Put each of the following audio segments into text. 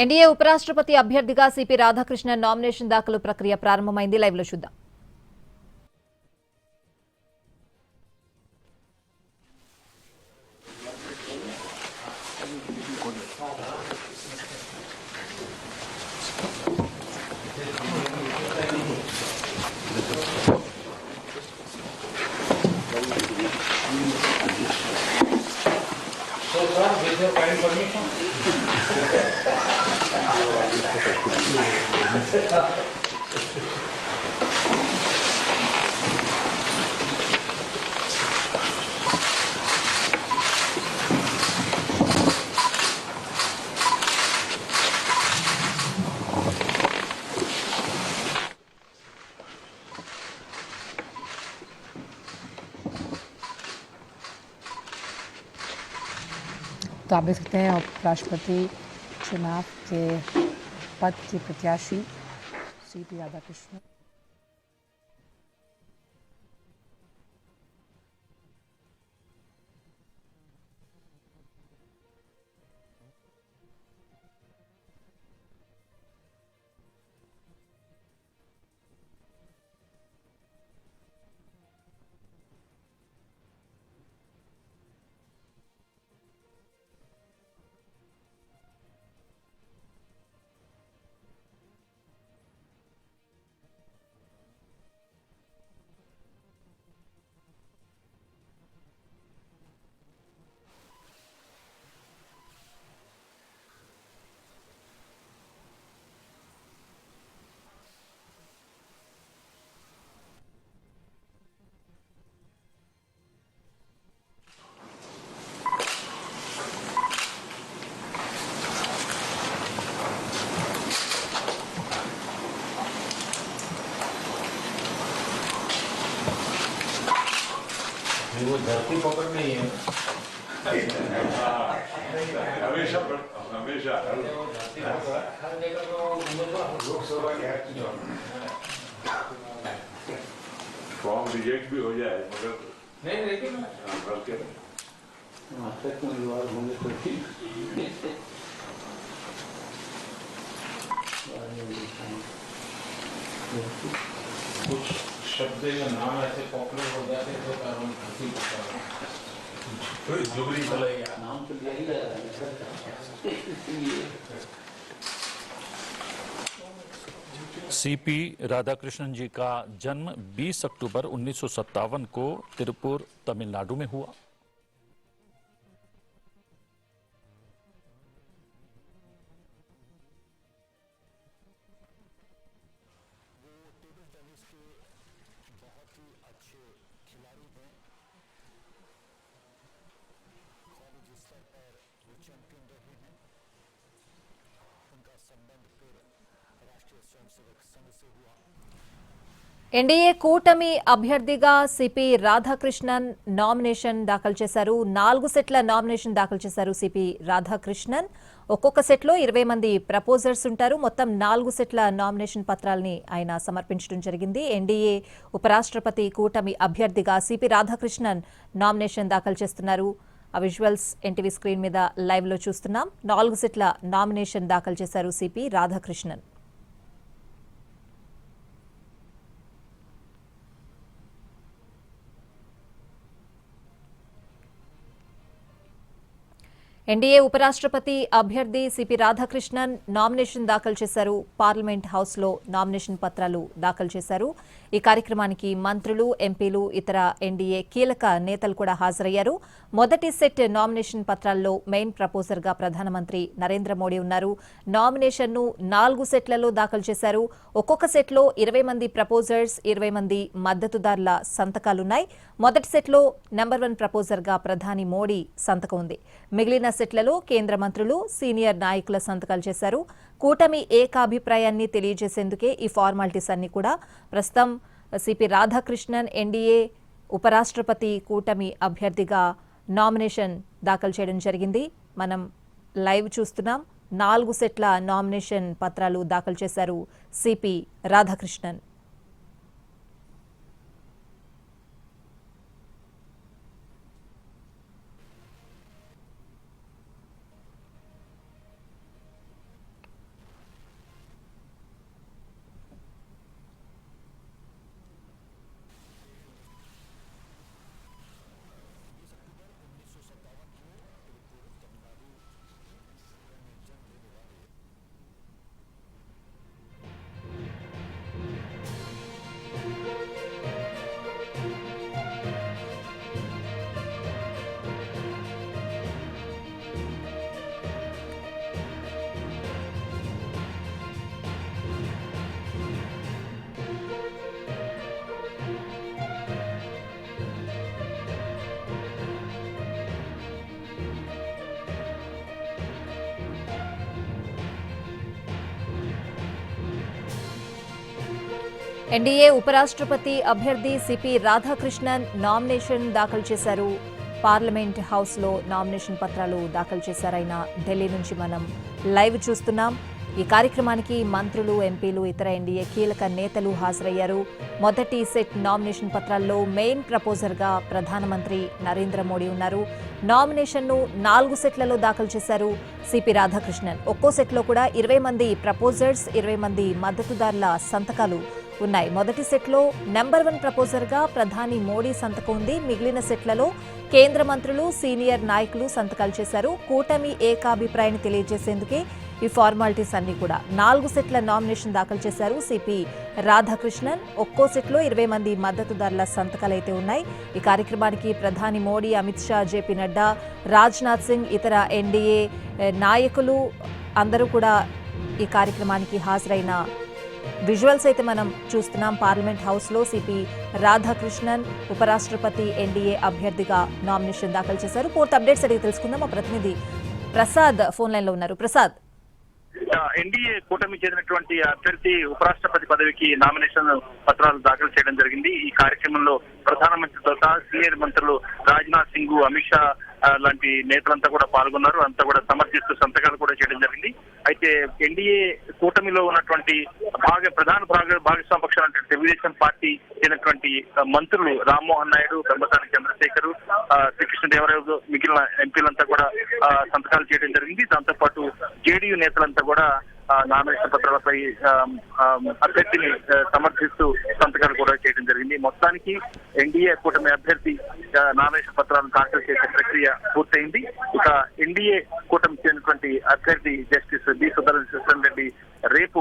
NDA ఉపరాష్ట్రపతి అభ్యర్థిగా CP Radhakrishnan nomination దాఖలు ప్రక్రియ ప్రారంభమైంది. లైవ్ లో చూద్దాం. With your kind permission. तो आप देख सकते हैं उपराष्ट्रपति चुनाव के पद के प्रत्याशी सीपी राधाकृष्णन वो धरती पकड़ नहीं है हमेशा हमेशा लोकसभा फॉर्म रिजेक्ट भी हो जाए मगर नहीं लेकिन करके होंगे तो ठीक कुछ शब्द या नाम ऐसे पॉपुलर हो जाते तो कारण धरती जुगली चले गया नाम तो यही सीपी राधाकृष्णन जी का जन्म 20 अक्टूबर 1957 को तिरुपुर, तमिलनाडु में हुआ। ఎన్డీఏ కూటమి అభ్యర్థిగా సిపి రాధాకృష్ణన్ నామినేషన్ దాఖలు చేశారు. 4 సెట్ల నామినేషన్ దాఖలు చేశారు సిపి రాధాకృష్ణన్. ఒక్కొక్క సెట్లో 20 మంది ప్రపోజర్స్ ఉంటారు. మొత్తం 4 సెట్ల నామినేషన్ పత్రాలని ఆయన సమర్పించడం జరిగింది. ఎన్డీఏ ఉపరాష్ట్రపతి కూటమి అభ్యర్థిగా సిపి రాధాకృష్ణన్ నామినేషన్ దాఖలు చేస్తున్నారు. ఆ విజువల్స్ ఎన్టీవీ స్క్రీన్ మీద లైవ్ లో చూస్తున్నాం. 4 సెట్ల నామినేషన్ దాఖలు చేశారు సిపి రాధాకృష్ణన్. ఎన్డీఏ ఉపరాష్ట్రపతి అభ్యర్థి సిపి రాధాకృష్ణన్ నామినేషన్ దాఖలు చేశారు. పార్లమెంట్ హౌస్ లో నామినేషన్ పత్రాలు దాఖలు చేశారు. ఈ కార్యక్రమానికి మంత్రులు, ఎంపీలు, ఇతర ఎన్డీఏ కీలక నేతలు కూడా హాజరయ్యారు. మొదటి సెట్ నామినేషన్ పత్రాల్లో మెయిన్ ప్రపోజర్ గా ప్రధానమంత్రి నరేంద్ర మోడీ ఉన్నారు. నామినేషన్ ను 4 సెట్లలో దాఖలు చేశారు. ఒక్కొక్క సెట్లో 20 మంది ప్రపోజర్స్, 20 మంది మద్దతుదారుల సంతకాలున్నాయి. మొదటి సెట్లో నెంబర్ 1 ప్రపోజర్ గా ప్రధాని మోడీ సంతకం ఉంది. మిగిలిన సెట్లలో కేంద్ర మంత్రులు, సీనియర్ నాయకుల సంతకాలు చేశారు. కూటమి ఏకాభిప్రాయాన్ని తెలియజేసేందుకే ఈ ఫార్మాలిటీస్ అన్ని కూడా. ప్రస్తుతం సిపి రాధాకృష్ణన్ ఎన్డీఏ ఉపరాష్ట్రపతి కూటమి అభ్యర్థిగా నామినేషన్ దాఖలు చేయడం జరిగింది. మనం లైవ్ చూస్తున్నాం. 4 సెట్ల నామినేషన్ పత్రాలు దాఖలు చేశారు సిపి రాధాకృష్ణన్. ఎన్డీఏ ఉపరాష్ట్రపతి అభ్యర్థి సిపి రాధాకృష్ణన్ నామినేషన్ దాఖలు చేశారు. పార్లమెంట్ హౌస్ లో నామినేషన్ పత్రాలు దాఖలు చేశారు. ఆయన ఢిల్లీ నుంచి మనం లైవ్ చూస్తున్నాం. ఈ కార్యక్రమానికి మంత్రులు, ఎంపీలు, ఇతర ఎన్డీఏ కీలక నేతలు హాజరయ్యారు. మొదటి సెట్ నామినేషన్ పత్రాల్లో మెయిన్ ప్రపోజర్ గా ప్రధానమంత్రి నరేంద్ర మోడీ ఉన్నారు. నామినేషన్ ను 4 సెట్లలో దాఖలు చేశారు సిపి రాధాకృష్ణన్. ఒక్కో సెట్లో కూడా 20 మంది ప్రపోజర్స్, 20 మంది మద్దతుదారుల సంతకాలు ఉన్నాయి. మొదటి సెట్లో నెంబర్ 1 ప్రపోజర్ గా ప్రధాని మోడీ సంతకం ఉంది. మిగిలిన సెట్లలో కేంద్ర మంత్రులు, సీనియర్ నాయకులు సంతకాలు చేశారు. కూటమి ఏకాభిప్రాయాన్ని తెలియజేసేందుకే ఈ ఫార్మాలిటీస్ అన్ని కూడా 4 సెట్ల నామినేషన్ దాఖలు చేశారు సిపి రాధాకృష్ణన్. ఒక్కో సెట్లో 20 మంది మద్దతుదారుల సంతకాలు అయితే ఉన్నాయి. ఈ కార్యక్రమానికి ప్రధాని మోడీ, అమిత్ షా, జేపీ నడ్డా, రాజ్నాథ్ సింగ్, ఇతర ఎన్డీఏ నాయకులు అందరూ కూడా ఈ కార్యక్రమానికి హాజరైన విజువల్స్ అయితే మనం చూస్తున్నాం. పార్లమెంట్ హౌస్ లో సిపి రాధాకృష్ణన్ ఉపరాష్ట్రపతి ఎన్డీఏ అభ్యర్థిగా నామినేషన్ దాఖలు చేశారు. పూర్తి అప్డేట్స్ అడిగి తెలుసుకుందాం. మా ప్రతినిధి ప్రసాద్ ఫోన్ లైన్ లో ఉన్నారు. ప్రసాద్, ఎన్డీఏ కూటమి చెందినటువంటి అభ్యర్థి ఉపరాష్ట్రపతి పదవికి నామినేషన్ పత్రాలు దాఖలు చేయడం జరిగింది. ఈ కార్యక్రమంలో ప్రధానమంత్రితో సహా సీనియర్ మంత్రులు రాజ్నాథ్ సింగ్, అమిత్ షా లాంటి నేతలంతా కూడా పాల్గొన్నారు. అంతా కూడా సమర్థిస్తూ సంతకాలు కూడా చేయడం జరిగింది. అయితే ఎన్డీఏ కూటమిలో ఉన్నటువంటి ప్రధాన భాగస్వామ్య పక్షాలు తెలుగుదేశం పార్టీ చెందినటువంటి మంత్రులు రామ్మోహన్ నాయుడు, బ్రహ్మసాని చంద్రశేఖర్, శ్రీకృష్ణదేవరాయలు, మిగిలిన ఎంపీలంతా కూడా సంతకాలు చేయడం జరిగింది. దాంతో పాటు జేడీయూ నేతలంతా కూడా నామినేషన్ పత్రాలపై అభ్యర్థిని సమర్థిస్తూ సంతకాలు కూడా చేయడం జరిగింది. మొత్తానికి ఎన్డీఏ కూటమి అభ్యర్థి నామినేషన్ పత్రాలను దాఖలు చేసే ప్రక్రియ పూర్తయింది. ఇక ఎన్డీఏ కూటమి చెందినటువంటి అభ్యర్థి జస్టిస్ బి సుదర్శన్ రెడ్డి రేపు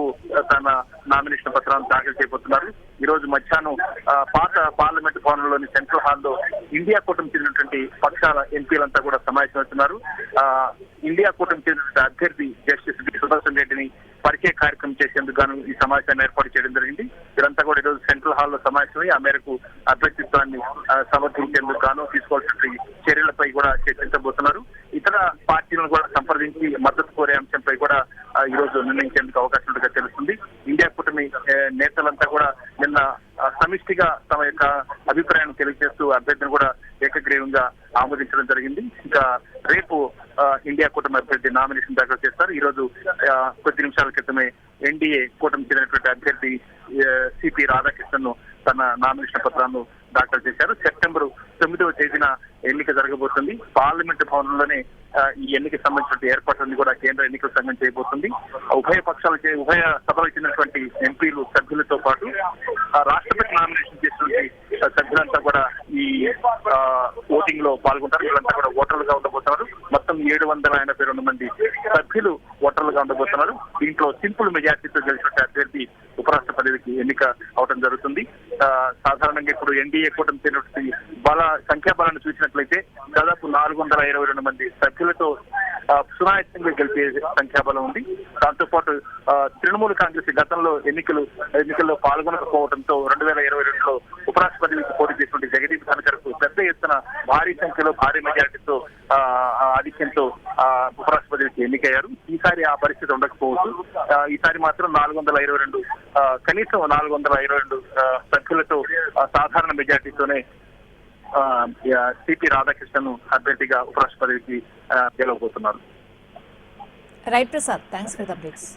తన నామినేషన్ పత్రాలను దాఖలు చేయబోతున్నారు. ఈ రోజు మధ్యాహ్నం పాత పార్లమెంట్ భవనంలోని సెంట్రల్ హాల్లో ఇండియా కూటమి చెందినటువంటి పక్షాల ఎంపీలంతా కూడా సమావేశమవుతున్నారు. ఇండియా కూటమి చెందినటువంటి అభ్యర్థి జస్టిస్ బి సుదర్శన్ రెడ్డిని పరిచయ కార్యక్రమం చేసేందుకు గాను ఈ సమావేశాన్ని ఏర్పాటు చేయడం జరిగింది. వీరంతా కూడా ఈరోజు సెంట్రల్ హాల్లో సమావేశమై ఆ మేరకు అభ్యర్థిత్వాన్ని సమర్థించేందుకు గాను తీసుకోవాల్సిన చర్యలపై కూడా చర్చించబోతున్నారు. ఇతర పార్టీలను కూడా సంప్రదించి మద్దతు కోరే అంశంపై కూడా ఈ రోజు నిర్ణయించేందుకు అవకాశం ఉన్నట్టుగా తెలుస్తుంది. ఇండియా కూటమి నేతలంతా కూడా నిన్న సమిష్టిగా తమ యొక్క అభిప్రాయాన్ని తెలియజేస్తూ అభ్యర్థిని కూడా ఏకగ్రీవంగా ఆమోదించడం జరిగింది. ఇంకా రేపు ఇండియా కూటమి అభ్యర్థి నామినేషన్ దాఖలు చేస్తారు. ఈ రోజు కొద్ది నిమిషాల క్రితమే ఎన్డీఏ కూటమి చెందినటువంటి అభ్యర్థి సిపి రాధాకృష్ణన్ ను తన నామినేషన్ పత్రాలను దాఖలు చేశారు. సెప్టెంబర్ 9వ తేదీన ఎన్నిక జరగబోతుంది. పార్లమెంట్ భవనంలోనే ఈ ఎన్నికకు సంబంధించిన ఏర్పాట్లన్నీ కూడా కేంద్ర ఎన్నికల సంఘం చేయబోతుంది. ఉభయ సభలకు చెందినటువంటి ఎంపీలు, సభ్యులతో పాటు రాష్ట్రపతి నామినేషన్ చేసినటువంటి సభ్యులంతా కూడా ఈ ఓటింగ్ లో పాల్గొంటారు. వీళ్ళంతా కూడా ఓటర్లుగా ఉండబోతున్నారు. మొత్తం 782 మంది సభ్యులు ఓటర్లుగా ఉండబోతున్నారు. దీంట్లో సింపుల్ మెజార్టీతో గెలిచిన అభ్యర్థి ఉపరాష్ట్ర పదవికి ఎన్నిక అవడం జరుగుతుంది. సాధారణంగా ఇప్పుడు ఎన్డీఏ కూటమి చెందినటువంటి సంఖ్యాబలాన్ని చూసినట్లయితే దాదాపు 422 మంది సభ్యులతో సునాయాసంగా గెలిపే సంఖ్యాబలం ఉంది. దాంతో పాటు తృణమూల్ కాంగ్రెస్ గతంలో ఎన్నికల్లో పాల్గొనకపోవడంతో 2022లో ఉపరాష్ట్రపతికి పోటీ చేసినటువంటి జగదీప్ ధన్కర్ కు పెద్ద ఎత్తున భారీ సంఖ్యలో భారీ మెజార్టీతో ఆధిక్యంతో ఉపరాష్ట్రపతికి ఎన్నికయ్యారు. ఈసారి ఆ పరిస్థితి ఉండకపోవచ్చు. ఈసారి మాత్రం 422 కనీసం 422 సభ్యులతో సాధారణ మెజార్టీతోనే సిపి రాధాకృష్ణన్ అభ్యర్థిగా ఉపరాష్ట్రపతికి గెలవబోతున్నారు. Right Prasad, thanks for the updates.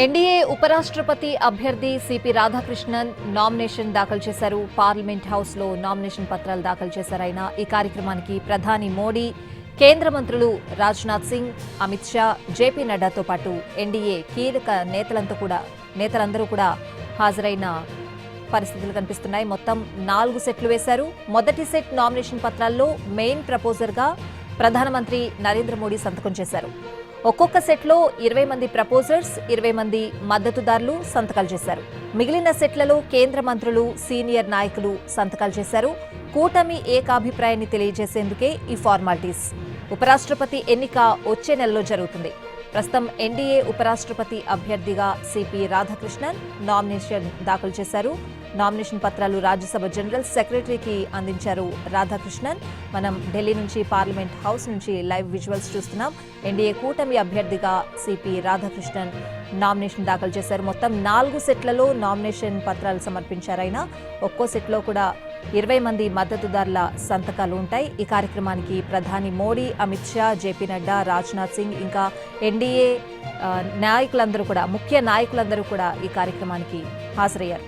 NDA ఉపరాష్ట్రపతి అభ్యర్థి సిపి రాధాకృష్ణన్ నామినేషన్ దాఖలు చేశారు. పార్లమెంట్ హౌస్ లో నామినేషన్ పత్రాలు దాఖలు చేశారు ఆయన. ఈ కార్యక్రమానికి ప్రధాని మోడీ, కేంద్ర మంత్రులు రాజ్నాథ్ సింగ్, అమిత్ షా, జేపీ నడ్డాతో పాటు ఎన్డీఏ కీలక నేతలందరూ కూడా హాజరైన పరిస్థితులు కనిపిస్తున్నాయి. మొత్తం 4 సెట్లు వేశారు. మొదటి సెట్ నామినేషన్ పత్రాల్లో మెయిన్ ప్రపోజర్ గా ప్రధానమంత్రి నరేంద్ర మోడీ సంతకం చేశారు. ఒక్కొక్క సెట్లో 20 మంది ప్రపోజర్స్, 20 మంది మద్దతుదారులు సంతకాలు చేశారు. మిగిలిన సెట్లలో కేంద్ర మంత్రులు, సీనియర్ నాయకులు సంతకాలు చేశారు. కూటమి ఏకాభిప్రాయాన్ని తెలియజేసేందుకే ఈ ఫార్మాలిటీస్. ఉపరాష్ట్రపతి ఎన్నిక వచ్చే నెలలో జరుగుతుంది. ప్రస్తుతం ఎన్డీఏ ఉపరాష్ట్రపతి అభ్యర్థిగా సిపి రాధాకృష్ణన్ నామినేషన్ దాఖలు చేశారు. నామినేషన్ పత్రాలు రాజ్యసభ జనరల్ సెక్రటరీకి అందించారు రాధాకృష్ణన్. మనం ఢిల్లీ నుంచి పార్లమెంట్ హౌస్ నుంచి లైవ్ విజువల్స్ చూస్తున్నాం. ఎన్డీఏ కూటమి అభ్యర్థిగా సిపి రాధాకృష్ణన్ నామినేషన్ దాఖలు చేశారు. మొత్తం 4 సెట్లలో నామినేషన్ పత్రాలు సమర్పించారు. ఆయన ఒక్కో సెట్లో కూడా 20 మంది మద్దతుదారుల సంతకాలు ఉంటాయి. ఈ కార్యక్రమానికి ప్రధాని మోడీ, అమిత్ షా, జేపీ నడ్డా, రాజ్నాథ్ సింగ్ ఇంకా ఎన్డీఏ నాయకులందరూ కూడా ముఖ్య నాయకులందరూ కూడా ఈ కార్యక్రమానికి హాజరయ్యారు.